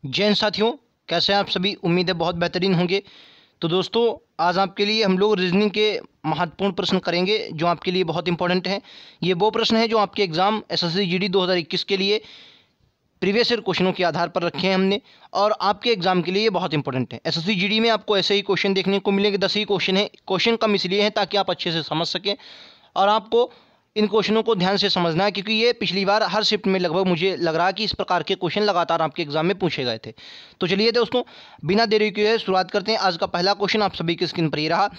जय हिंद साथियों, कैसे हैं आप सभी। उम्मीद है बहुत बेहतरीन होंगे। तो दोस्तों, आज आपके लिए हम लोग रीजनिंग के महत्वपूर्ण प्रश्न करेंगे जो आपके लिए बहुत इंपॉर्टेंट हैं। ये वो प्रश्न हैं जो आपके एग्ज़ाम एसएससी जीडी 2021 के लिए प्रीवियस ईयर क्वेश्चनों के आधार पर रखे हैं हमने, और आपके एग्जाम के लिए ये बहुत इंपॉर्टेंट है। एसएससी जीडी में आपको ऐसे ही क्वेश्चन देखने को मिलेंगे। 10 ही क्वेश्चन है। क्वेश्चन कम इसलिए हैं ताकि आप अच्छे से समझ सकें, और आपको इन क्वेश्चनों को ध्यान से समझना है, क्योंकि ये पिछली बार हर शिफ्ट में लगभग मुझे लग रहा है कि इस प्रकार के क्वेश्चन लगातार आपके एग्जाम में पूछे गए थे। तो चलिए दोस्तों, बिना देरी किए शुरुआत करते हैं। आज का पहला क्वेश्चन आप सभी की स्क्रीन पर ही रहा।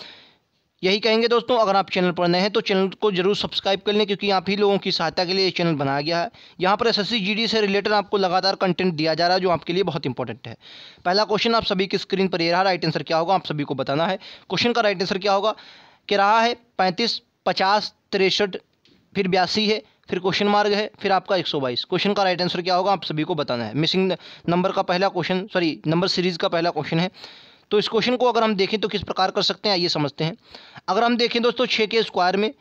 यही कहेंगे दोस्तों, अगर आप चैनल पर नए हैं तो चैनल को जरूर सब्सक्राइब कर लें, क्योंकि आप ही लोगों की सहायता के लिए ये चैनल बनाया गया है। यहाँ पर एसएससी जीडी से रिलेटेड आपको लगातार कंटेंट दिया जा रहा है जो आपके लिए बहुत इंपॉर्टेंट है। पहला क्वेश्चन आप सभी की स्क्रीन पर ये रहा। राइट आंसर क्या होगा आप सभी को बताना है। क्वेश्चन का राइट आंसर क्या होगा कि रहा है 35, 50, 63, फिर 82 है, फिर क्वेश्चन मार्क है, फिर आपका 122। क्वेश्चन का राइट आंसर क्या होगा आप सभी को बताना है। मिसिंग नंबर का पहला क्वेश्चन, नंबर सीरीज का पहला क्वेश्चन है। तो इस क्वेश्चन को अगर हम देखें तो किस प्रकार कर सकते हैं, आइए समझते हैं। अगर हम देखें दोस्तों 6 के स्क्वायर में,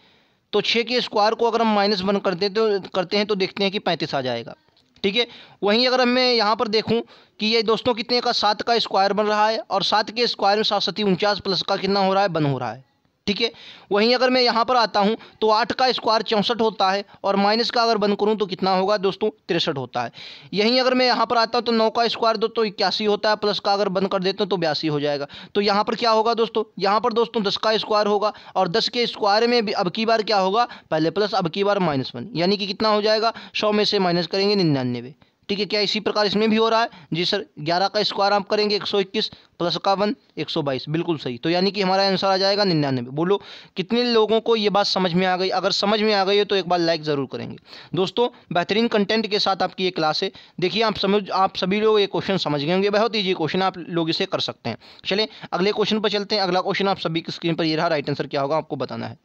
तो 6 के स्क्वायर को अगर हम -1 करते हैं तो देखते हैं कि 35 आ जाएगा। ठीक है। वहीं अगर मैं यहाँ पर देखूँ कि ये दोस्तों कितने का 7 का स्क्वायर बन रहा है, और 7 के स्क्वायर में 7 7 49 प्लस का कितना हो रहा है, 1 हो रहा है। ठीक है। वहीं अगर मैं यहाँ पर आता हूँ तो 8 का स्क्वायर 64 होता है, और माइनस का अगर बंद करूँ तो कितना होगा दोस्तों, 63 होता है। यहीं अगर मैं यहाँ पर आता हूँ तो 9 का स्क्वायर दो तो 81 होता है, प्लस का अगर बंद कर देते हैं तो 82 हो जाएगा। तो यहाँ पर क्या होगा दोस्तों, यहाँ पर दोस्तों 10 का स्क्वायर होगा, और 10 के स्क्वायर में भी अब की बार क्या होगा, पहले प्लस अब की बार -1, यानी कि कितना हो जाएगा, 100 में से माइनस करेंगे 99। ठीक है। क्या इसी प्रकार इसमें भी हो रहा है? जी सर। 11 का स्क्वायर आप करेंगे 121, प्लस का 1 122, बिल्कुल सही। तो यानी कि हमारा आंसर आ जाएगा 99। बोलो कितने लोगों को ये बात समझ में आ गई? अगर समझ में आ गई है तो एक बार लाइक ज़रूर करेंगे। दोस्तों, बेहतरीन कंटेंट के साथ आपकी ये क्लास है। देखिए आप सभी लोग ये क्वेश्चन समझ गए होंगे। बहुत ईजी क्वेश्चन, आप लोग इसे कर सकते हैं। चलें अगले क्वेश्चन पर चलते हैं। अगला क्वेश्चन आप सभी की स्क्रीन पर ये रहा। राइट आंसर क्या होगा आपको बताना है।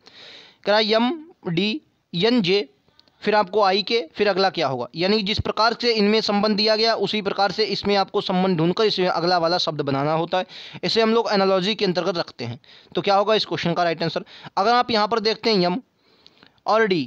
क्या MDNJ, फिर आपको आई के, फिर अगला क्या होगा, यानी जिस प्रकार से इनमें संबंध दिया गया उसी प्रकार से इसमें आपको संबंध ढूंढकर इसमें अगला वाला शब्द बनाना होता है। इसे हम लोग एनालॉजी के अंतर्गत रखते हैं। तो क्या होगा इस क्वेश्चन का राइट आंसर? अगर आप यहाँ पर देखते हैं M और D,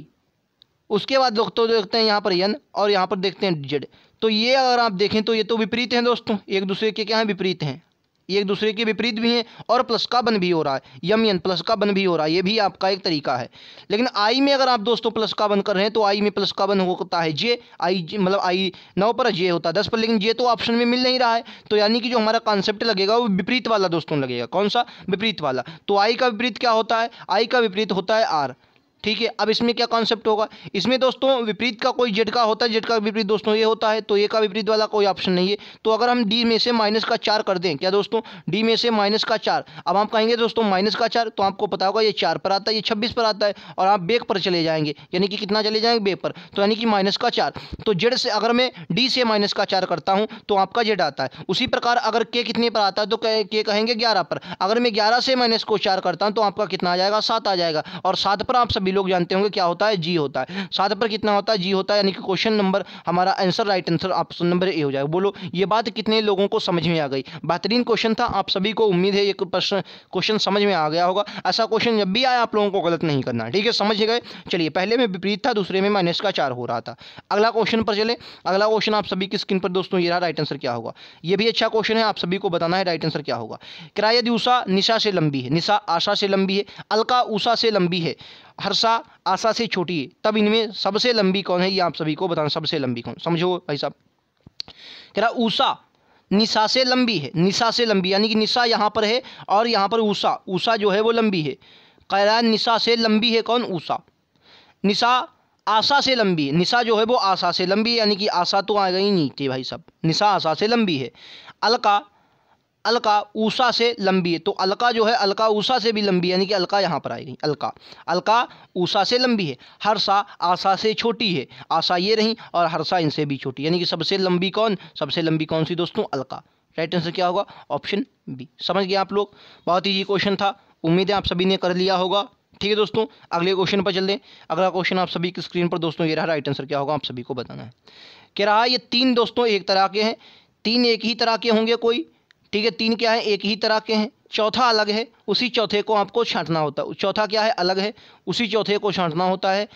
उसके बाद दोस्तों देखते हैं यहाँ पर N, और यहाँ पर देखते हैं Z। तो ये अगर आप देखें तो ये तो विपरीत हैं दोस्तों, एक दूसरे के क्या हैं, विपरीत हैं। ये एक दूसरे के विपरीत भी हैं, और प्लस का बन भी हो रहा है। MN प्लस का बन भी हो रहा है, ये भी आपका एक तरीका है। लेकिन आई में अगर आप दोस्तों प्लस का बन कर रहे हैं तो आई में प्लस का बन होता है J। आई मतलब आई 9 पर, J होता है 10 पर, लेकिन J तो ऑप्शन में मिल नहीं रहा है। तो यानी कि जो हमारा कॉन्सेप्ट लगेगा वो विपरीत वाला दोस्तों लगेगा। कौन सा? विपरीत वाला। तो आई का विपरीत क्या होता है? आई का विपरीत होता है R। ठीक है। अब इसमें क्या कॉन्सेप्ट होगा, इसमें दोस्तों विपरीत का कोई जेड का होता है, जेड का विपरीत दोस्तों ये होता है, तो ये का विपरीत वाला कोई ऑप्शन नहीं है। तो अगर हम डी में से -4 कर दें, क्या दोस्तों, डी में से -4, अब आप कहेंगे दोस्तों -4, तो आपको पता होगा ये 4 पर आता है, ये 26 पर आता है, और आप बेक पर चले जाएंगे, यानी कि कितना चले जाएंगे, बेक पर। तो यानी कि -4। तो जेड से अगर मैं डी से -4 करता हूँ तो आपका जेड आता है। उसी प्रकार अगर के कितने पर आता है तो के कहेंगे 11 पर। अगर मैं 11 से -4 करता हूँ तो आपका कितना आ जाएगा, 7 आ जाएगा। और 7 पर आप सभी लोग जानते होंगे क्या होता है, जी होता है। 7 पर कितना होता है, जी होता है। यानी कि क्वेश्चन नंबर हमारा answer, right answer option number A हो जाएगा। बोलो ये बात कितने लोगों को समझ में आ गई? बेहतरीन क्वेश्चन था, आप सभी को उम्मीद है ये क्वेश्चन समझ में आ गया होगा। ऐसा क्वेश्चन जब भी आए आप लोगों को गलत नहीं करना, ठीक है, समझ गए। चलिए पहले में विपरीत था, दूसरे में -4 हो रहा था। अगला क्वेश्चन पर चले। अगला क्वेश्चन आप सभी की स्क्रीन पर दोस्तों ये रहा। राइट आंसर क्या होगा? ये भी अच्छा क्वेश्चन है, आप सभी को बताना है राइट आंसर क्या होगा। क्या यदि उषा निशा से लंबी है, निशा आशा से लंबी है, अलका उषा से लंबी है, हर्षा आशा से छोटी है, तब इनमें सबसे लंबी कौन है, ये आप सभी को बताना। सबसे लंबी कौन, समझो भाई साहब। कह रहा उषा निशा से लंबी है, निशा से लंबी, यानी कि निशा यहाँ पर है और यहाँ पर उषा, उषा जो है वो लंबी है। कह रहा है निशा से लंबी है कौन, उषा। निशा आशा से लंबी है, निशा जो है वो आशा से लंबी है, यानी कि आशा तो आ गई नीचे भाई साहब, निशा आशा से लंबी है। अलका उषा से लंबी है, तो अलका जो है अलका उषा से भी लंबी है, यानी कि अलका यहाँ पर आएगी, अलका उषा से लंबी है। हर्षा आशा से छोटी है, आशा ये रही, और हर्षा इनसे भी छोटी, यानी कि सबसे लंबी कौन, सबसे लंबी कौन सी दोस्तों, अलका। राइट आंसर क्या होगा, ऑप्शन बी। समझ गए आप लोग? बहुत ईजी क्वेश्चन था, उम्मीद है आप सभी ने कर लिया होगा। ठीक है दोस्तों, अगले क्वेश्चन पर चल दें। अगला क्वेश्चन आप सभी की स्क्रीन पर दोस्तों ये रहा। राइट आंसर क्या होगा आप सभी को बताना है। क्या रहा, ये 3 दोस्तों एक तरह के हैं, 3 एक ही तरह के होंगे कोई, ठीक है, 3 क्या है, एक ही तरह के हैं। चौथा अलग है, उसी चौथे को आपको छांटना होता है। चौथा क्या है, अलग है, उसी चौथे को छांटना होता है।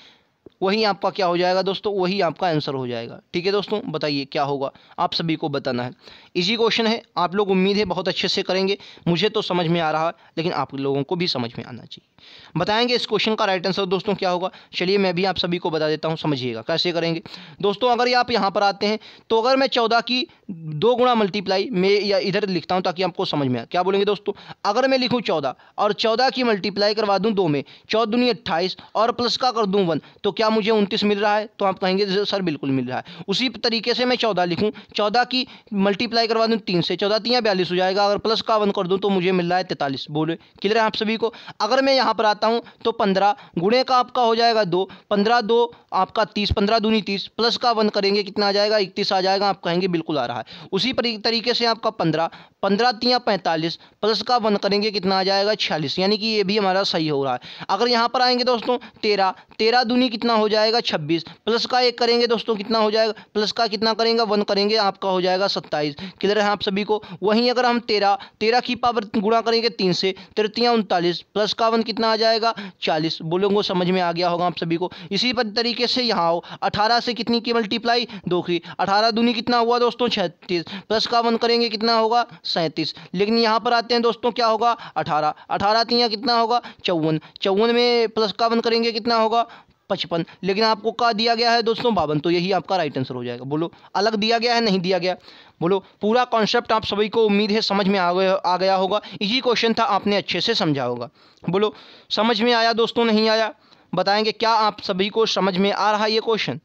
वही आपका क्या हो जाएगा दोस्तों, वही आपका आंसर हो जाएगा। ठीक है दोस्तों, बताइए क्या होगा, आप सभी को बताना है। इजी क्वेश्चन है, आप लोग उम्मीद है बहुत अच्छे से करेंगे। मुझे तो समझ में आ रहा है, लेकिन आप लोगों को भी समझ में आना चाहिए। बताएंगे इस क्वेश्चन का राइट आंसर दोस्तों क्या होगा। चलिए मैं भी आप सभी को बता देता हूँ, समझिएगा कैसे करेंगे दोस्तों। अगर आप यहाँ पर आते हैं तो अगर मैं 14 की 2 गुणा मल्टीप्लाई में या इधर लिखता हूँ ताकि आपको समझ में आए, क्या बोलेंगे दोस्तों। अगर मैं लिखूँ 14 और 14 की मल्टीप्लाई करवा दूँ 2 में, 14 दूनी 28 और प्लस का कर दूँ 1, तो क्या मुझे 29 मिल रहा है। तो आप कहेंगे सर बिल्कुल मिल रहा है। उसी तरीके से मैं 14 लिखूँ, 14 की मल्टीप्लाई करवा दूँ 3 से, 14 3 42 हो जाएगा। अगर प्लस का 1 कर दूँ तो मुझे मिल रहा है 43। बोले क्लियर है आप सभी को। अगर मैं यहाँ पर आता हूँ तो 15 गुणे का आपका हो जाएगा 2, 15 2 आपका 30, 15 दूनी 30, प्लस का 1 करेंगे कितना आ जाएगा 31 आ जाएगा। आप कहेंगे बिल्कुल आ रहा है। उसी तरीके से आपका 15 15 3 45 प्लस का 1 करेंगे कितना आ जाएगा 46, यानी कि ये भी हमारा सही हो रहा है। अगर यहाँ पर आएंगे दोस्तों 13 13 दूनी कितना हो जाएगा 26, प्लस का 1 करेंगे दोस्तों कितना हो जाएगा, प्लस का कितना करेंगे 1 करेंगे आपका हो जाएगा 27। क्लियर है आप सभी को। वहीं अगर हम 13 की पावर गुणा करेंगे 3 से, 3 3 39 प्लस का 1 कितना आ जाएगा 40। बोलोगे समझ में आ गया होगा आप सभी को। इसी तरीके से यहाँ आओ, 18 से कितनी की मल्टीप्लाई 2 की, 18 दूनी कितना हुआ दोस्तों 36, प्लस का 1 करेंगे कितना होगा 37। लेकिन यहाँ पर आते हैं दोस्तों क्या होगा 18 18 3 कितना होगा 54, 54 में प्लस का 1 करेंगे कितना होगा 55। लेकिन आपको क्या दिया गया है दोस्तों 52, तो यही आपका राइट आंसर हो जाएगा। बोलो अलग दिया गया है नहीं दिया गया। बोलो पूरा कॉन्सेप्ट आप सभी को उम्मीद है समझ में आ गया होगा। इजी क्वेश्चन था, आपने अच्छे से समझा होगा। बोलो समझ में आया दोस्तों नहीं आया, बताएंगे क्या आप सभी को समझ में आ रहा है ये क्वेश्चन।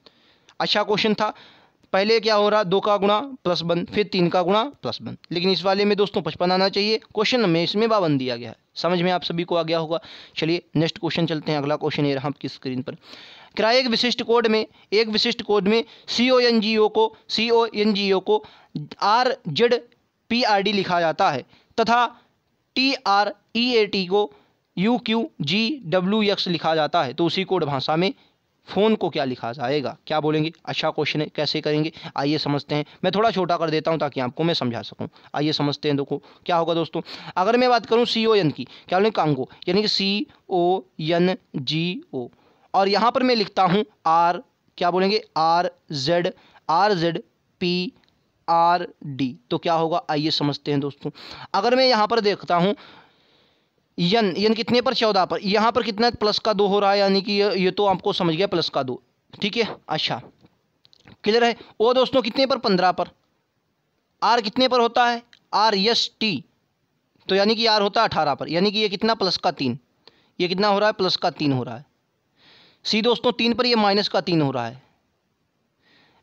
अच्छा क्वेश्चन था। पहले क्या हो रहा 2 का गुणा प्लस 1, फिर 3 का गुणा प्लस 1, लेकिन इस वाले में दोस्तों 55 आना चाहिए। क्वेश्चन में इसमें 52 दिया गया है। समझ में आप सभी को आ गया होगा। चलिए नेक्स्ट क्वेश्चन चलते हैं। अगला क्वेश्चन ये रहा आपकी स्क्रीन पर। क्या एक विशिष्ट कोड में CONGO को RZPRD लिखा जाता है तथा TREAT को UQGWX लिखा जाता है, तो उसी कोड भाषा में फ़ोन को क्या लिखा जाएगा। क्या बोलेंगे। अच्छा क्वेश्चन है, कैसे करेंगे आइए समझते हैं। मैं थोड़ा छोटा कर देता हूं ताकि आपको मैं समझा सकूं। आइए समझते हैं। देखो क्या होगा दोस्तों। अगर मैं बात करूं CON की, क्या बोलेंगे कांगो, यानी कि CONGO, और यहाँ पर मैं लिखता हूँ R, क्या बोलेंगे RZPRD, तो क्या होगा आइए समझते हैं दोस्तों। अगर मैं यहाँ पर देखता हूँ यन कितने पर 14 पर, यहाँ पर कितना प्लस का 2 हो रहा है, यानी कि ये तो आपको समझ गया प्लस का 2। ठीक है अच्छा क्लियर है। वो दोस्तों कितने पर 15 पर, आर कितने पर होता है RST, तो यानी कि आर होता है 18 पर, यानी कि ये कितना प्लस का 3, ये कितना हो रहा है प्लस का 3 हो रहा है। सी दोस्तों 3 पर, ये माइनस का 3 हो रहा है।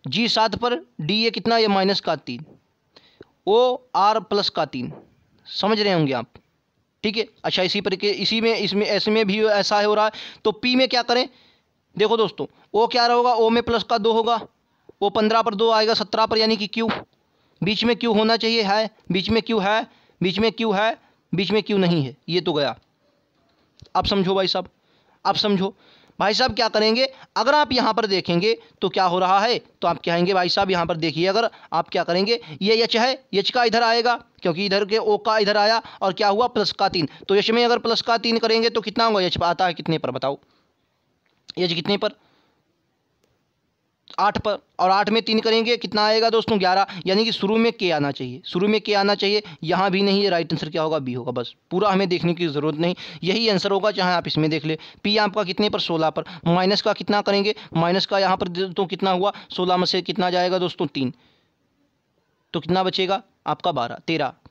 G 7 पर, D ये कितना ये माइनस का 3, O R प्लस का 3, समझ रहे होंगे आप। ठीक है अच्छा इसी पर के इसमें ऐसे में भी ऐसा हो रहा है। तो P में क्या करें, देखो दोस्तों O क्या होगा, O में प्लस का 2 होगा, वो 15 पर 2 आएगा 17 पर, यानी कि Q बीच में Q होना चाहिए, है बीच में Q है, बीच में Q है, बीच में Q नहीं है, ये तो गया। अब समझो भाई साहब, अब समझो भाई साहब क्या करेंगे। अगर आप यहाँ पर देखेंगे तो क्या हो रहा है, तो आप कहेंगे भाई साहब यहाँ पर देखिए, अगर आप क्या करेंगे ये H है, H का इधर आएगा क्योंकि इधर के O का इधर आया, और क्या हुआ प्लस का 3, तो H में अगर प्लस का 3 करेंगे तो कितना होगा, H आता है कितने पर बताओ, H कितने पर 8 पर, और 8 में 3 करेंगे कितना आएगा दोस्तों 11, यानी कि शुरू में K आना चाहिए, शुरू में K आना चाहिए। यहाँ भी नहीं है, राइट आंसर क्या होगा B होगा। बस पूरा हमें देखने की ज़रूरत नहीं, यही आंसर होगा, चाहे आप इसमें देख ले। P आपका कितने पर 16 पर, माइनस का कितना करेंगे, माइनस का यहाँ पर तो कितना हुआ 16 में से कितना जाएगा दोस्तों 3, तो कितना बचेगा आपका 12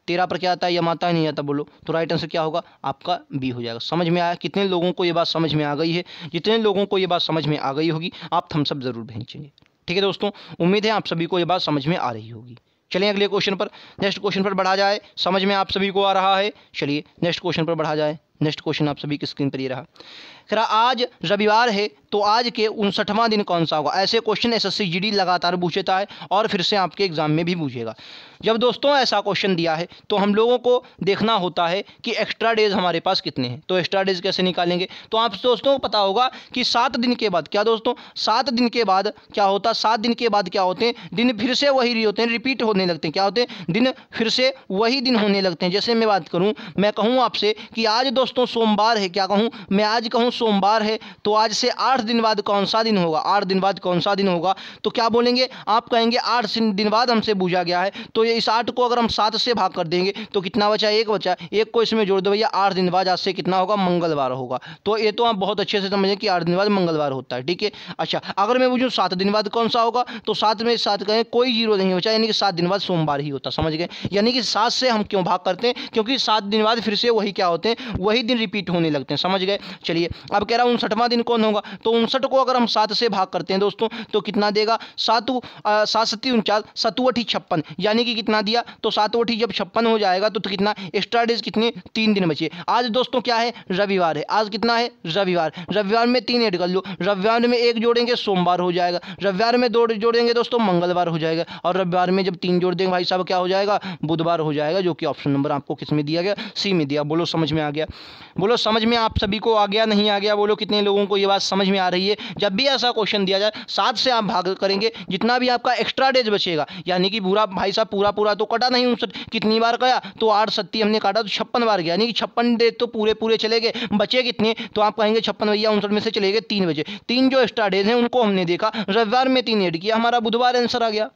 13 पर क्या आता है, यम आता है नहीं आता, बोलो तो राइट आंसर क्या होगा आपका B हो जाएगा। समझ में आया। कितने लोगों को ये बात समझ में आ गई है, जितने लोगों को ये बात समझ में आ गई होगी आप थम्स अप ज़रूर भेजेंगे। ठीक है दोस्तों, उम्मीद है आप सभी को ये बात समझ में आ रही होगी। चलिए अगले क्वेश्चन पर, नेक्स्ट क्वेश्चन पर बढ़ा जाए। समझ में आप सभी को आ रहा है, चलिए नेक्स्ट क्वेश्चन पर बढ़ा जाए। नेक्स्ट क्वेश्चन आप सभी की स्क्रीन पर ये रहा। खैर आज रविवार है तो आज के 59वां दिन कौन सा होगा। ऐसे क्वेश्चन SSC GD लगातार पूछता है और फिर से आपके एग्जाम में भी पूछेगा। जब दोस्तों ऐसा क्वेश्चन दिया है तो हम लोगों को देखना होता है कि एक्स्ट्रा डेज हमारे पास कितने हैं। तो एक्स्ट्रा डेज कैसे निकालेंगे, तो आप दोस्तों को पता होगा कि 7 दिन के बाद, क्या दोस्तों 7 दिन के बाद क्या होता है, 7 दिन के बाद क्या होते हैं, दिन फिर से वही होते हैं, रिपीट होने लगते हैं। क्या होते हैं, दिन फिर से वही दिन होने लगते हैं। जैसे मैं बात करूँ, मैं कहूँ आपसे कि आज दोस्तों सोमवार है, क्या कहूँ मैं, आज कहूँ सोमवार है, तो आज से 8 दिन बाद कौन सा दिन होगा, 8 दिन बाद कौन सा दिन होगा, तो क्या बोलेंगे आप, कहेंगे 8 दिन बाद हमसे पूछा गया है, तो ये इस 8 को अगर हम 7 से भाग कर देंगे तो कितना बचा, 1 बचा, 1 को इसमें जोड़ दो भैया, 8 दिन बाद आज से कितना होगा, मंगलवार होगा। तो ये तो आप बहुत अच्छे से समझें कि 8 दिन बाद मंगलवार होता है, ठीक है। अच्छा, अगर मैं पूछूँ 7 दिन बाद कौन सा होगा, तो 7 में 7 कहें कोई जीरो नहीं बचा, यानी कि 7 दिन बाद सोमवार ही होता, समझ गए। यानी कि 7 से हम क्यों भाग करते हैं, क्योंकि 7 दिन बाद फिर से वही क्या होते हैं, वही दिन रिपीट होने लगते हैं, समझ गए। चलिए अब कह रहा हूँ 59वां दिन कौन होगा, तो 59 को अगर हम 7 से भाग करते हैं दोस्तों तो कितना देगा, 7 7 49, 7 8 56, यानी कि कितना दिया, तो 7 8 जब 56 हो जाएगा तो कितना एक्स्ट्रा डेज कितने, 3 दिन बचे। आज दोस्तों क्या है, रविवार है, आज कितना है, रविवार, रविवार में 3 ऐड कर लो, रविवार में 1 जोड़ेंगे सोमवार हो जाएगा, रविवार में 2 जोड़ेंगे दोस्तों मंगलवार हो जाएगा, और रविवार में जब 3 जोड़ देंगे भाई साहब क्या हो जाएगा, बुधवार हो जाएगा, जो कि ऑप्शन नंबर आपको किस में दिया गया, सी में दिया। बोलो समझ में आ गया, बोलो समझ में आप सभी को आ गया, नहीं आ गया, बोलो कितने लोगों को ये बात समझ में आ रही है। जब भी ऐसा क्वेश्चन दिया जाए 7 से आप भाग करेंगे, जितना भी आपका एक्स्ट्रा डेज बचेगा, यानी कि पूरा भाई साहब पूरा तो कटा नहीं, 59 कितनी बार गया, तो 8 7 हमने काटा तो 56 बार गया, यानी कि 56 डेज तो पूरे चले गए, बचे कितने, तो आप कहेंगे 56 भैया 59 में से चले गए 3 बजे, 3 जो एक्स्ट्रा डेज हैं उनको हमने देखा, रविवार में 3 ऐड किया, हमारा बुधवार आंसर आ गया।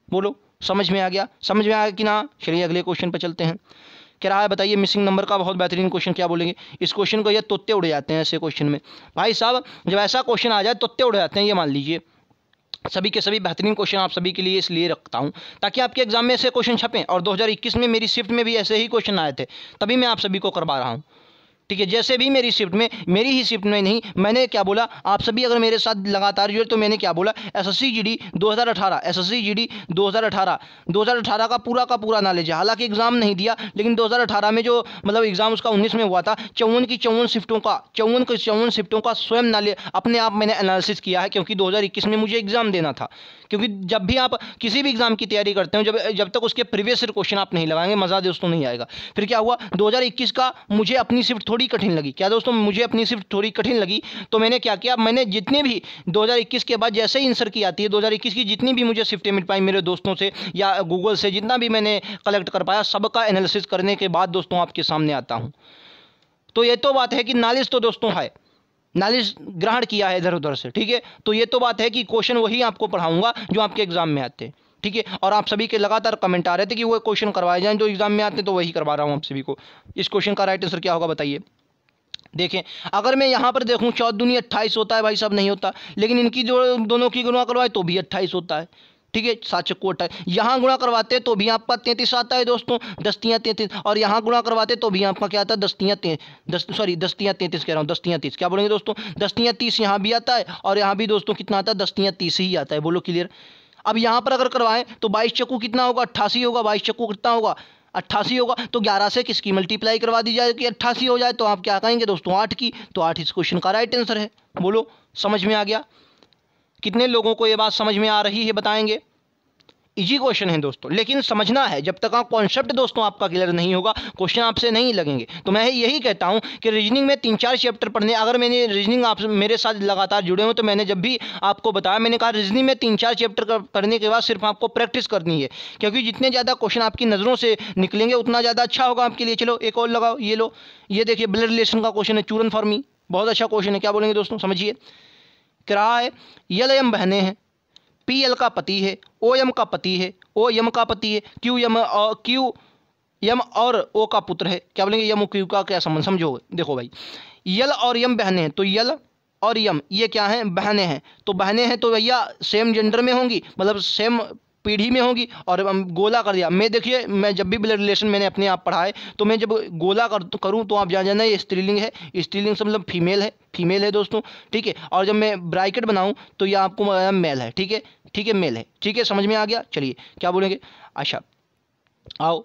बोलो समझ में आ गया, समझ में आ गया कि ना। चलिए अगले क्वेश्चन पर चलते हैं। क्या रहा है बताइए, मिसिंग नंबर का बहुत बेहतरीन क्वेश्चन, क्या बोलेंगे इस क्वेश्चन को, ये तोते उड़ जाते हैं ऐसे क्वेश्चन में भाई साहब, जब ऐसा क्वेश्चन आ जाए तोते उड़ जाते हैं, ये मान लीजिए। सभी के सभी बेहतरीन क्वेश्चन आप सभी के लिए इसलिए रखता हूं ताकि आपके एग्जाम में ऐसे क्वेश्चन छपें, और 2021 में मेरी शिफ्ट में भी ऐसे ही क्वेश्चन आए थे, तभी मैं आप सभी को करवा रहा हूं, ठीक है। जैसे भी मेरी शिफ्ट में, मेरी ही शिफ्ट में नहीं, मैंने क्या बोला, आप सभी अगर मेरे साथ लगातार जुड़े तो मैंने क्या बोला, एसएससी जीडी 2018, एसएससी जीडी 2018 का पूरा नॉलेज है। हालांकि एग्जाम नहीं दिया, लेकिन 2018 में जो मतलब एग्जाम उसका 19 में हुआ था, 54 शिफ्टों का स्वयं नॉलेज अपने आप मैंने एनालिसिस किया है, क्योंकि 2021 में मुझे एग्जाम देना था। क्योंकि जब भी आप किसी भी एग्जाम की तैयारी करते हो, जब तक उसके प्रीवियस क्वेश्चन आप नहीं लगाएंगे, मज़ा दोस्तों नहीं आएगा। फिर क्या हुआ, 2021 का मुझे अपनी शिफ्ट थोड़ी कठिन लगी, क्या दोस्तों, मुझे अपनी शिफ्ट थोड़ी कठिन लगी, तो मैंने क्या किया, मैंने जितने भी 2021 के बाद जैसे ही आंसर की आती है, 2021 की जितनी भी मुझे शिफ्टें मिल पाई मेरे दोस्तों से या गूगल से, जितना भी मैंने कलेक्ट कर पाया, सबका एनालिसिस करने के बाद दोस्तों आपके सामने आता हूँ। तो ये तो बात है कि नॉलेज तो दोस्तों है, नॉलेज ग्रहण किया है इधर उधर से, ठीक है। तो ये तो बात है कि क्वेश्चन वही आपको पढ़ाऊंगा जो आपके एग्जाम में आते हैं, ठीक है। और आप सभी के लगातार कमेंट आ रहे थे कि वो क्वेश्चन करवाए जाएं जो एग्जाम में आते हैं, तो वही करवा रहा हूँ आप सभी को। इस क्वेश्चन का राइट आंसर क्या होगा बताइए। देखें, अगर मैं यहाँ पर देखूँ 14 दूनी 28 होता है भाई साहब, नहीं होता, लेकिन इनकी जो दोनों की गुणा करवाए तो भी 28 होता है, ठीक है। 7 चक्कू 28, यहाँ गुणा करवाते हैं तो भी आपका 33 आता है दोस्तों, 10 तियाँ 33, और यहाँ गुणा करवाते तो भी आपका क्या आता है, 10 तियाँ 33 कह रहा हूँ, 10 तियाँ 30, क्या बोलेंगे दोस्तों, 10 तियाँ 30 यहाँ भी आता है, और यहाँ भी दोस्तों कितना आता है, 10 तियाँ 30 ही आता है। बोलो क्लियर। अब यहाँ पर अगर करवाएं तो 22 चक्कू कितना होगा, 88 होगा, 22 चक्कू कितना होगा, 88 होगा। तो 11 से किसकी मल्टीप्लाई करवा दी जाए कि 88 हो जाए, तो आप क्या कहेंगे दोस्तों, 8 की। तो 8 इस क्वेश्चन का राइट आंसर है। बोलो समझ में आ गया। कितने लोगों को ये बात समझ में आ रही है बताएंगे। इजी क्वेश्चन है दोस्तों, लेकिन समझना है। जब तक आप कॉन्सेप्ट दोस्तों आपका क्लियर नहीं होगा, क्वेश्चन आपसे नहीं लगेंगे। तो मैं यही कहता हूं कि रीजनिंग में 3-4 चैप्टर पढ़ने, अगर मैंने रीजनिंग आप मेरे साथ लगातार जुड़े हो तो मैंने जब भी आपको बताया, मैंने कहा रीजनिंग में 3-4 चैप्टर करने के बाद सिर्फ आपको प्रैक्टिस करनी है, क्योंकि जितने ज़्यादा क्वेश्चन आपकी नज़रों से निकलेंगे उतना ज़्यादा अच्छा होगा आपके लिए। चलो एक और लगाओ, ये लो, ये देखिए ब्लड रिलेशन का क्वेश्चन है, चूरन फॉर्मी, बहुत अच्छा क्वेश्चन है। क्या बोलेंगे दोस्तों, समझिए। क्या है, यल एम बहनें हैं, पी एल का पति है, ओ एम का पति है, ओ एम का पति है, क्यू एम और ओ का पुत्र है। क्या बोलेंगे, यम क्यू का क्या संबंध, समझो। देखो भाई, यल और यम बहनें हैं, तो यल और यम ये क्या हैं, बहनें हैं। तो बहनें हैं तो भैया सेम जेंडर में होंगी, मतलब सेम पीढ़ी में होंगी। और गोला कर दिया, मैं देखिए, मैं जब भी ब्लड रिलेशन मैंने अपने आप पढ़ा है, तो मैं जब गोला करूँ तो आप जान जाना ये स्त्रीलिंग है, स्त्रीलिंग से मतलब फीमेल है दोस्तों, ठीक है। और जब मैं ब्रैकेट बनाऊं तो ये आपको मेल है, ठीक है, मेल है, ठीक है, समझ में आ गया। चलिए क्या बोलेंगे, अच्छा आओ।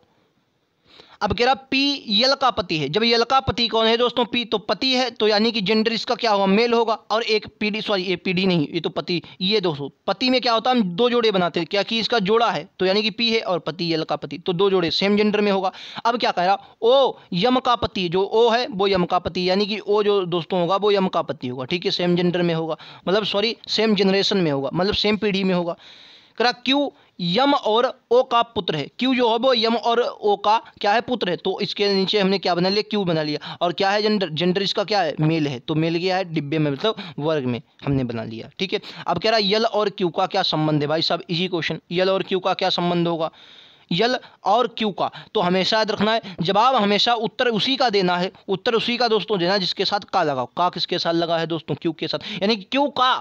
अब कह रहा पी यल का पति है। जब यल का पति कौन है दोस्तों, पी, तो पति है, तो यानी कि जेंडर इसका क्या होगा, मेल होगा। और एक पीडी, सॉरी ये पीडी नहीं, ये तो पति, ये दोस्तों पति में क्या होता है, हम 2 जोड़े बनाते हैं, क्या कि इसका जोड़ा है, तो यानी कि पी है और पति यल का पति, तो 2 जोड़े सेम जेंडर में होगा। अब क्या कह रहा, ओ यम का पति, जो ओ है वो यम का पति, यानी कि ओ जो दोस्तों होगा वो यम का पति होगा, ठीक है, सेम जेंडर में होगा, मतलब सॉरी सेम जनरेशन में होगा, मतलब सेम पीढ़ी में होगा। कह रहा क्यू यम और ओ का पुत्र है। क्यू जो है वो यम और ओ का क्या है, पुत्र है। तो इसके नीचे हमने क्या बना लिया, क्यू बना लिया। और क्या है जेंडर, जेंडर इसका क्या है, मेल है। तो मेल क्या है, डिब्बे में मतलब वर्ग में हमने बना लिया। ठीक है, अब कह रहा है यल और क्यू का क्या संबंध है। भाई साहब इजी क्वेश्चन, यल और क्यू का क्या संबंध होगा। यल और क्यू का तो हमेशा याद रखना है, जवाब हमेशा उत्तर उसी का देना है, उत्तर उसी का दोस्तों देना जिसके साथ का लगाओ। का किसके साथ लगा है दोस्तों, क्यू के साथ, यानी क्यू का।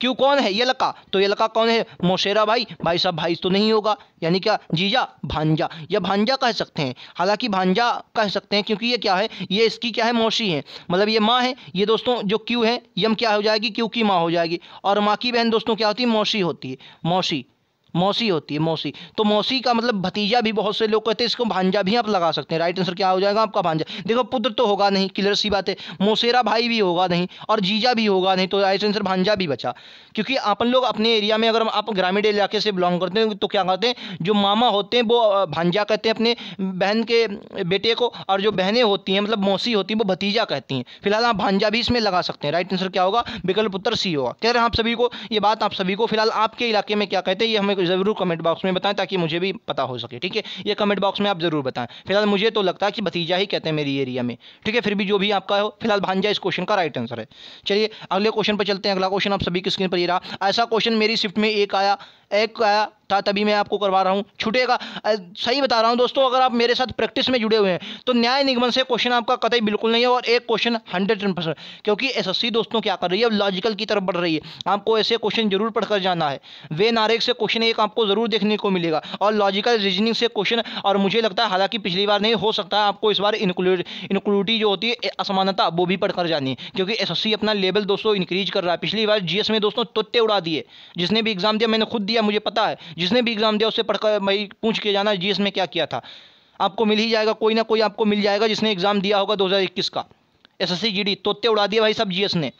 क्यों कौन है, ये लका, तो ये लका कौन है, मौसेरा भाई। भाई साहब भाई तो नहीं होगा, यानी क्या, जीजा भांजा, या भांजा कह सकते हैं। हालांकि भांजा कह सकते हैं क्योंकि ये क्या है, ये इसकी क्या है, मौसी है, मतलब ये माँ है। ये दोस्तों जो क्यू है, यम क्या हो जाएगी, क्यू की माँ हो जाएगी। और माँ की बहन दोस्तों क्या होती है, मौसी होती है, मौसी, मौसी होती है, मौसी। तो मौसी का मतलब भतीजा भी बहुत से लोग कहते हैं, इसको भांजा भी आप लगा सकते हैं। राइट आंसर क्या हो जाएगा आपका, भांजा। देखो पुत्र तो होगा नहीं, क्लियर सी बात है। मौसेरा भाई भी होगा नहीं, और जीजा भी होगा नहीं, तो राइट आंसर भांजा भी बचा। क्योंकि अपन लोग अपने एरिया में, अगर आप ग्रामीण इलाके से बिलोंग करते हैं तो क्या कहते हैं, जो मामा होते हैं वो भांजा कहते हैं अपने बहन के बेटे को, और जो बहनें होती हैं मतलब मौसी होती हैं वो भतीजा कहती हैं। फिलहाल आप भांजा भी इसमें लगा सकते हैं। राइट आंसर क्या होगा, विकल्प उत्तर सी होगा। कह रहे हैं आप सभी को ये बात, आप सभी को फिलहाल आपके इलाके में क्या कहते हैं ये हमें ज़रूर कमेंट बॉक्स में बताएं, ताकि मुझे भी पता हो सके। ठीक है, ये कमेंट बॉक्स में आप जरूर बताएं। फिलहाल मुझे तो लगता है कि भतीजा ही कहते हैं मेरी एरिया में। ठीक है, फिर भी जो भी आपका हो, फिलहाल भांजा इस क्वेश्चन का राइट आंसर है। चलिए अगले क्वेश्चन पर चलते हैं। अगला क्वेश्चन आप सभी की स्क्रीन पर ये रहा। ऐसा क्वेश्चन मेरी शिफ्ट में एक आया था, तभी मैं आपको करवा रहा हूं, छूटेगा। सही बता रहा हूं दोस्तों, अगर आप मेरे साथ प्रैक्टिस में जुड़े हुए हैं तो न्याय निगमन से क्वेश्चन आपका कतई बिल्कुल नहीं है, और एक क्वेश्चन 100%, क्योंकि एसएससी दोस्तों क्या कर रही है, लॉजिकल की तरफ बढ़ रही है। आपको ऐसे क्वेश्चन जरूर पढ़कर जाना है। वे नारेक से क्वेश्चन एक आपको जरूर देखने को मिलेगा, और लॉजिकल रीजनिंग से क्वेश्चन। और मुझे लगता है, हालांकि पिछली बार नहीं, हो सकता है आपको इस बार इनक्लूडिटी जो होती है, असमानता, वो भी पढ़कर जानी है, क्योंकि एसएससी अपना लेवल दोस्तों इंक्रीज कर रहा है। पिछली बार जीएस में दोस्तों तोते उड़ा दिए। जिसने भी एग्जाम दिया, मैंने खुद दिया, मुझे पता है, जिसने भी एग्जाम दिया उससे पढ़कर भाई पूछ के जाना जीएस में क्या किया था। आपको मिल ही जाएगा, कोई ना कोई आपको मिल जाएगा जिसने एग्जाम दिया होगा 2021 का एसएससी जीडी। तोते उड़ा दिया भाई सब जीएस ने।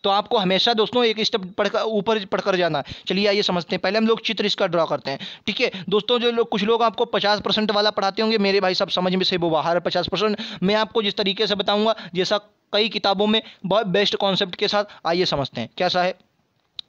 तो आपको हमेशा दोस्तों एक स्टेप पढ़कर ऊपर पढ़कर जाना है। चलिए आइए समझते हैं। पहले हम लोग चित्र इसका ड्रॉ करते हैं। ठीक है दोस्तों, जो लोग, कुछ लोग आपको 50% वाला पढ़ाते होंगे, मेरे भाई साहब समझ में से वो बाहर है 50%। मैं आपको जिस तरीके से बताऊंगा, जैसा कई किताबों में बहुत बेस्ट कॉन्सेप्ट के साथ, आइए समझते हैं कैसा है,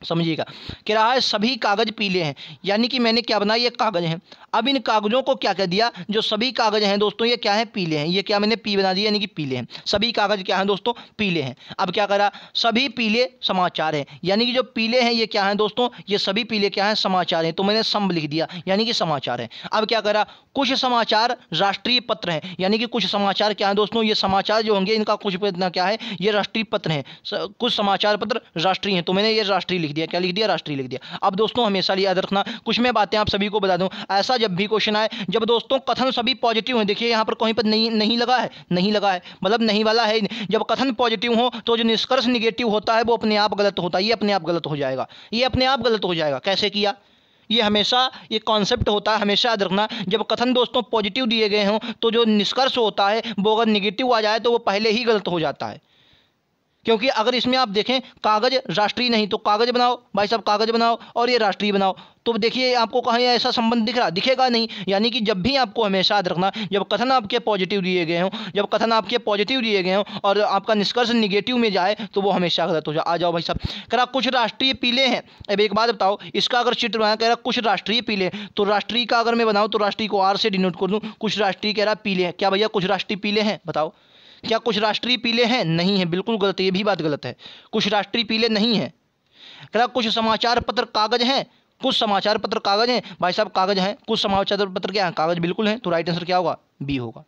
समझिएगा। कह रहा है सभी कागज पीले हैं, यानी कि मैंने क्या बनाया, ये कागज हैं। अब इन कागजों को क्या कह दिया, जो सभी कागज हैं दोस्तों ये क्या है, पीले हैं। ये क्या मैंने पी बना दिया, यानी कि पीले हैं। सभी कागज क्या हैं दोस्तों, पीले हैं। अब क्या करा, सभी पीले समाचार हैं, यानी कि जो पीले हैं ये क्या है दोस्तों, ये सभी पीले क्या है, समाचार हैं। तो मैंने सम लिख दिया, यानी कि समाचार है। अब क्या करा, कुछ समाचार राष्ट्रीय पत्र हैं, यानी कि कुछ समाचार क्या है दोस्तों, ये समाचार जो होंगे इनका कुछ क्या है, ये राष्ट्रीय पत्र हैं। कुछ समाचार पत्र राष्ट्रीय हैं, तो मैंने ये राष्ट्रीय लिख दिया। क्या लिख दिया, राष्ट्रीय लिख दिया। अब दोस्तों हमेशा याद रखना, कुछ मैं बातें आप सभी को बता दूं, ऐसा जब भी क्वेश्चन आए, जब दोस्तों कथन सभी पॉजिटिव हैं, देखिए यहां पर कहीं पर नहीं लगा है, नहीं लगा है, मतलब नहीं वाला है। जब कथन पॉजिटिव हो तो जो निष्कर्ष निगेटिव होता है वो अपने आप गलत होता है, ये अपने आप गलत हो जाएगा, ये अपने आप गलत हो जाएगा। कैसे किया, ये हमेशा ये कॉन्सेप्ट होता है, हमेशा याद रखना। जब कथन दोस्तों पॉजिटिव दिए गए हों तो जो निष्कर्ष होता है वो अगर निगेटिव आ जाए तो वो पहले ही गलत हो जाता है। क्योंकि अगर इसमें आप देखें कागज राष्ट्रीय नहीं, तो कागज बनाओ भाई साहब, कागज बनाओ, और ये राष्ट्रीय बनाओ, तो देखिए आपको कहीं ऐसा संबंध दिख रहा, दिखेगा नहीं। यानी कि जब भी आपको हमेशा याद रखना, जब कथन आपके पॉजिटिव दिए गए हों, जब कथन आपके पॉजिटिव दिए गए हों और आपका निष्कर्ष निगेटिव में जाए तो वो हमेशा गलत हो जाए। आ जाओ भाई साहब, कह रहा कुछ राष्ट्रीय पीले हैं। अब एक बात बताओ, इसका अगर चित्र बनाया, कह रहा कुछ राष्ट्रीय पीले, तो राष्ट्रीय का अगर मैं बनाऊँ तो राष्ट्रीय को आर से डिनोट कर दूँ, कुछ राष्ट्रीय कह रहा पीले हैं। क्या भैया कुछ राष्ट्रीय पीले हैं, बताओ क्या कुछ राष्ट्रीय पीले हैं, नहीं है, बिल्कुल गलत है, ये भी बात गलत है। कुछ राष्ट्रीय पीले नहीं है। कह रहा कुछ समाचार पत्र कागज हैं, कुछ समाचार पत्र कागज हैं, भाई साहब कागज हैं, कुछ समाचार पत्र क्या है, कागज बिल्कुल हैं, तो राइट आंसर क्या होगा, बी होगा।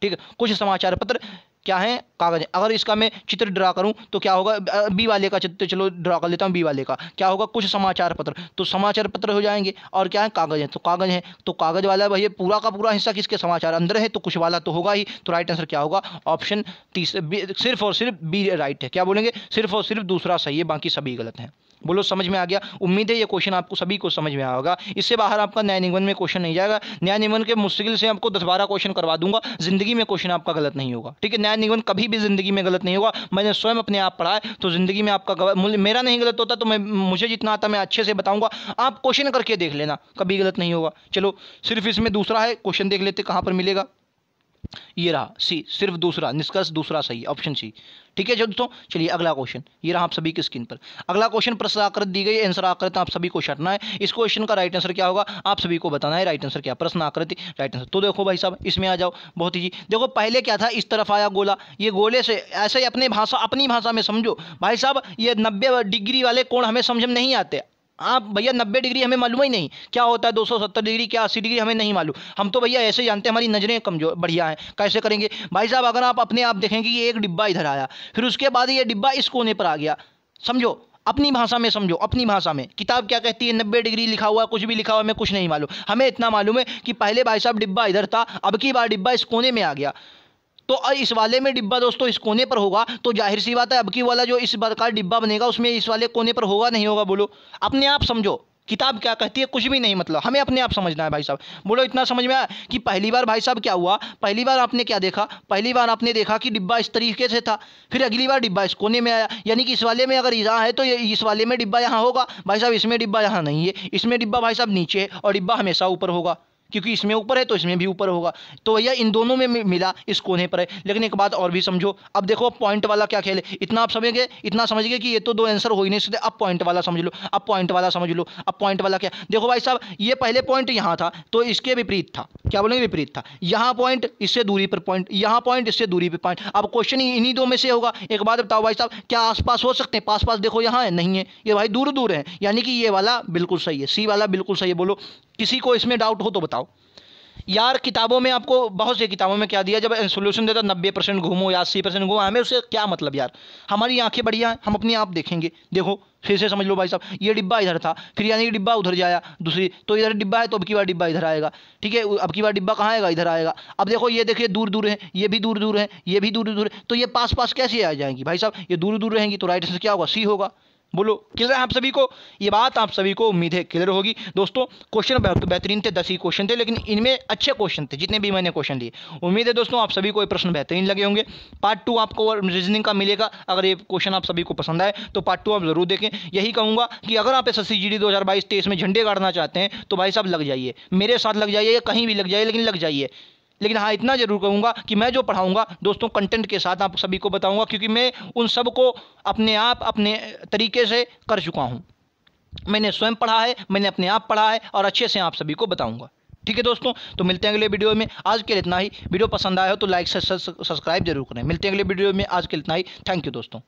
ठीक है, कुछ समाचार पत्र क्या है, कागज है। अगर इसका मैं चित्र ड्रा करूं तो क्या होगा, बी वाले का चित्र चलो ड्रा कर लेता हूं, बी वाले का क्या होगा, कुछ समाचार पत्र, तो समाचार पत्र हो जाएंगे, और क्या है, कागज है, तो कागज है, तो कागज वाला भैया पूरा का पूरा हिस्सा किसके, समाचार अंदर है, तो कुछ वाला तो होगा ही, तो राइट आंसर क्या होगा, ऑप्शन सिर्फ और सिर्फ बी राइट है। क्या बोलेंगे, सिर्फ और सिर्फ दूसरा सही है, बाकी सभी गलत हैं। बोलो समझ में आ गया। उम्मीद है ये क्वेश्चन आपको सभी को समझ में आया होगा। इससे बाहर आपका न्याय निगमन में क्वेश्चन नहीं जाएगा। न्याय निगमन के मुश्किल से आपको 10-12 क्वेश्चन करवा दूंगा, जिंदगी में क्वेश्चन आपका गलत नहीं होगा। ठीक है, न्याय निगमन कभी भी जिंदगी में गलत नहीं होगा। मैंने स्वयं अपने आप पढ़ा है, तो जिंदगी में आपका मेरा नहीं गलत होता, तो मुझे जितना आता मैं अच्छे से बताऊंगा, आप क्वेश्चन करके देख लेना, कभी गलत नहीं होगा। चलो सिर्फ इसमें दूसरा है क्वेश्चन, देख लेते कहाँ पर मिलेगा। ये रहा सी, सिर्फ दूसरा, निष्कर्ष दूसरा सही, ऑप्शन सी। ठीक है दोस्तों, चलिए अगला क्वेश्चन, ये रहा आप सभी की स्क्रीन पर। अगला क्वेश्चन प्रश्न आकृति दी गई, आंसर आकृति आप सभी को छांटना है। इस क्वेश्चन का राइट आंसर क्या होगा आप सभी को बताना है। राइट आंसर क्या, प्रश्न आकृति राइट आंसर। तो देखो भाई साहब, इसमें आ जाओ, बहुत ही देखो, पहले क्या था, इस तरफ आया गोला, ये गोले से ऐसे ही अपनी भाषा में समझो भाई साहब। ये 90 डिग्री वाले कोण हमें समझ में नहीं आते। आप भैया 90 डिग्री हमें मालूम ही नहीं क्या होता है, 270 डिग्री क्या 80 डिग्री हमें नहीं मालूम। हम तो भैया ऐसे जानते हैं, हमारी नज़रें कमजोर बढ़िया हैं। कैसे करेंगे भाई साहब, अगर आप अपने आप देखेंगे कि एक डिब्बा इधर आया, फिर उसके बाद ये डिब्बा इस कोने पर आ गया, समझो अपनी भाषा में समझो, अपनी भाषा में। किताब क्या कहती है, 90 डिग्री लिखा हुआ, कुछ भी लिखा हुआ, हमें कुछ नहीं मालूम। हमें इतना मालूम है कि पहले भाई साहब डिब्बा इधर था, अब की बार डिब्बा इस कोने में आ गया। तो इस वाले में डिब्बा दोस्तों इस कोने पर होगा, तो जाहिर सी बात है अब की वाला जो इस बार का डिब्बा बनेगा उसमें इस वाले कोने पर होगा नहीं होगा। बोलो, अपने आप समझो, किताब क्या कहती है कुछ भी नहीं, मतलब हमें अपने आप समझना है भाई साहब। बोलो, इतना समझ में आया कि पहली बार भाई साहब क्या हुआ, पहली बार आपने क्या देखा, पहली बार आपने देखा कि डिब्बा इस तरीके से था, फिर अगली बार डिब्बा इस कोने में आया, यानी कि इस वाले में अगर यहाँ है तो इस वाले में डिब्बा यहाँ होगा भाई साहब, इसमें डिब्बा यहाँ नहीं है, इसमें डिब्बा भाई साहब नीचे है, और डिब्बा हमेशा ऊपर होगा, क्योंकि इसमें ऊपर है तो इसमें भी ऊपर होगा। तो भैया इन दोनों में मिला इस कोने पर है। लेकिन एक बात और भी समझो, अब देखो पॉइंट वाला क्या खेल है, इतना आप समझ गए, इतना समझ गए कि ये तो दो आंसर हो ही नहीं सकते। अब पॉइंट वाला समझ लो, अब पॉइंट वाला समझ लो। अब पॉइंट वाला क्या, देखो भाई साहब, ये पहले पॉइंट यहाँ था तो इसके विपरीत था, क्या बोलेंगे विपरीत था। यहाँ पॉइंट इससे दूरी पर पॉइंट, यहाँ पॉइंट इससे दूरी पर पॉइंट। अब क्वेश्चन इन्हीं दो में से होगा। एक बात बताओ भाई साहब, क्या आसपास हो सकते हैं, पास पास देखो यहाँ है, नहीं है, ये भाई दूर दूर है, यानी कि ये वाला बिल्कुल सही है, सी वाला बिल्कुल सही है। बोलो, किसी को इसमें डाउट हो तो बताओ यार। किताबों में आपको बहुत सी किताबों में क्या दिया, जब सोल्यूशन देता 90% घूमो या 80% घूमो, हमें उससे क्या मतलब यार। हमारी आंखें बढ़िया हैं, हम अपने आप देखेंगे। देखो फिर से समझ लो भाई साहब, ये डिब्बा इधर था, फिर यानी कि डिब्बा उधर जाया दूसरी, तो इधर डिब्बा है तो अब की बार डिब्बा इधर आएगा। ठीक है, अब की बार डिब्बा कहाँ आएगा, इधर आएगा। अब देखो ये देखिए दूर दूर है, ये भी दूर दूर है, ये भी दूर दूर है, तो ये पास पास कैसे आ जाएंगी भाई साहब, ये दूर दूर रहेंगी, तो राइट आंसर क्या होगा, सी होगा। बोलो, क्लियर है आप सभी को, ये बात आप सभी को उम्मीद है क्लियर होगी। दोस्तों क्वेश्चन बेहतरीन थे, 10 ही क्वेश्चन थे, लेकिन इनमें अच्छे क्वेश्चन थे जितने भी मैंने क्वेश्चन लिए। उम्मीद है दोस्तों आप सभी को ये प्रश्न बेहतरीन लगे होंगे। पार्ट 2 आपको रीजनिंग का मिलेगा। अगर ये क्वेश्चन आप सभी को पसंद आए तो पार्ट 2 आप जरूर देखें। यही कहूँगा कि अगर आप SSC GD 2022-23 में झंडे गाड़ना चाहते हैं तो भाई साहब लग जाइए, मेरे साथ लग जाइए, या कहीं भी लग जाइए, लेकिन लग जाइए। लेकिन हाँ, इतना जरूर कहूँगा कि मैं जो पढ़ाऊँगा दोस्तों कंटेंट के साथ आप सभी को बताऊँगा, क्योंकि मैं उन सब को अपने आप अपने तरीके से कर चुका हूँ। मैंने स्वयं पढ़ा है, मैंने अपने आप पढ़ा है, और अच्छे से आप सभी को बताऊँगा। ठीक है दोस्तों, तो मिलते हैं अगले वीडियो में। आज के लिए इतना ही। वीडियो पसंद आया हो तो लाइक से सब्सक्राइब जरूर करें। मिलते हैं अगले वीडियो में, आज के लिए इतना ही। थैंक यू दोस्तों।